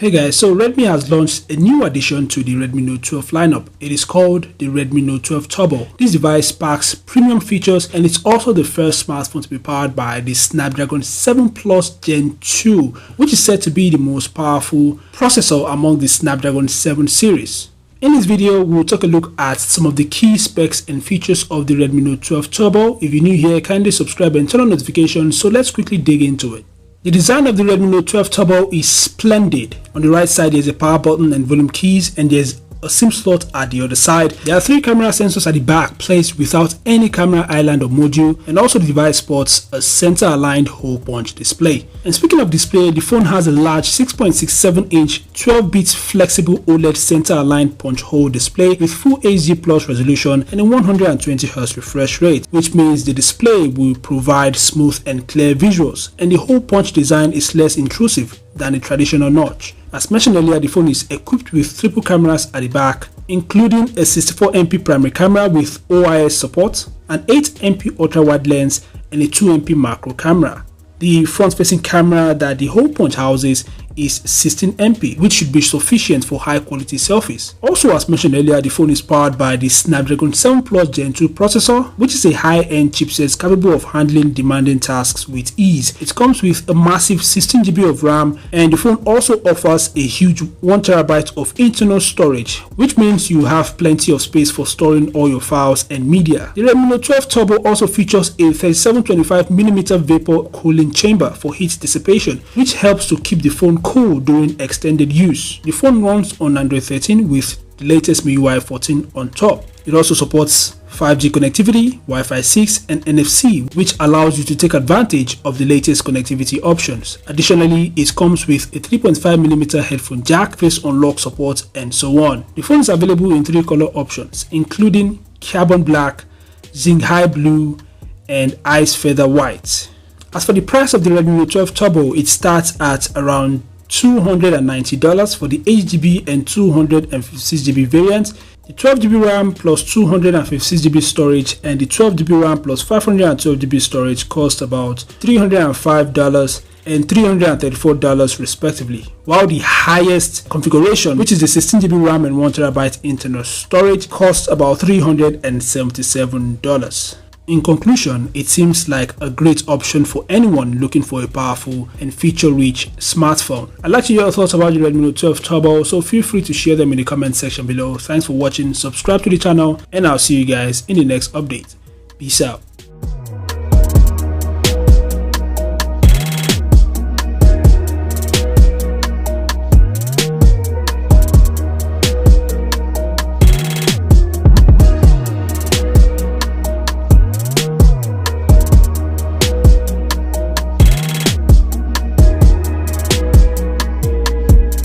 Hey guys, so Redmi has launched a new addition to the Redmi Note 12 lineup. It is called the Redmi Note 12 Turbo. This device packs premium features and it's also the first smartphone to be powered by the Snapdragon 7 Plus Gen 2, which is said to be the most powerful processor among the Snapdragon 7 series. In this video, we'll take a look at some of the key specs and features of the Redmi Note 12 Turbo. If you're new here, kindly subscribe and turn on notifications, so let's quickly dig into it. The design of the Redmi Note 12 Turbo is splendid. On the right side, there's a power button and volume keys, and there's a SIM slot at the other side. There are 3 camera sensors at the back placed without any camera island or module, and also the device sports a center-aligned hole punch display. And speaking of display, the phone has a large 6.67-inch 12-bit flexible OLED center-aligned punch hole display with full HD Plus resolution and a 120Hz refresh rate, which means the display will provide smooth and clear visuals, and the hole punch design is less intrusive than a traditional notch. As mentioned earlier, the phone is equipped with triple cameras at the back, including a 64MP primary camera with OIS support, an 8MP ultra-wide lens, and a 2MP macro camera. The front-facing camera that the hole punch houses is 16MP, which should be sufficient for high-quality selfies. Also, as mentioned earlier, the phone is powered by the Snapdragon 7 Plus Gen 2 processor, which is a high-end chipset capable of handling demanding tasks with ease. It comes with a massive 16GB of RAM, and the phone also offers a huge 1TB of internal storage, which means you have plenty of space for storing all your files and media. The Redmi Note 12 Turbo also features a 3725mm vapor cooling chamber for heat dissipation, which helps to keep the phone cool during extended use. The phone runs on Android 13 with the latest MIUI 14 on top. It also supports 5G connectivity, Wi-Fi 6 and NFC, which allows you to take advantage of the latest connectivity options. Additionally, it comes with a 3.5mm headphone jack, face unlock support, and so on. The phone is available in 3 color options, including carbon black, zinc high blue, and ice feather white. As for the price of the Redmi Note 12 Turbo, it starts at around $290 for the 8GB and 256GB variant. The 12GB RAM plus 256GB storage and the 12GB RAM plus 512GB storage cost about $305 and $334 respectively, while the highest configuration, which is the 16GB RAM and 1TB internal storage, costs about $377. In conclusion, it seems like a great option for anyone looking for a powerful and feature-rich smartphone. I'd like to hear your thoughts about the Redmi Note 12 Turbo, so feel free to share them in the comment section below. Thanks for watching, subscribe to the channel, and I'll see you guys in the next update. Peace out.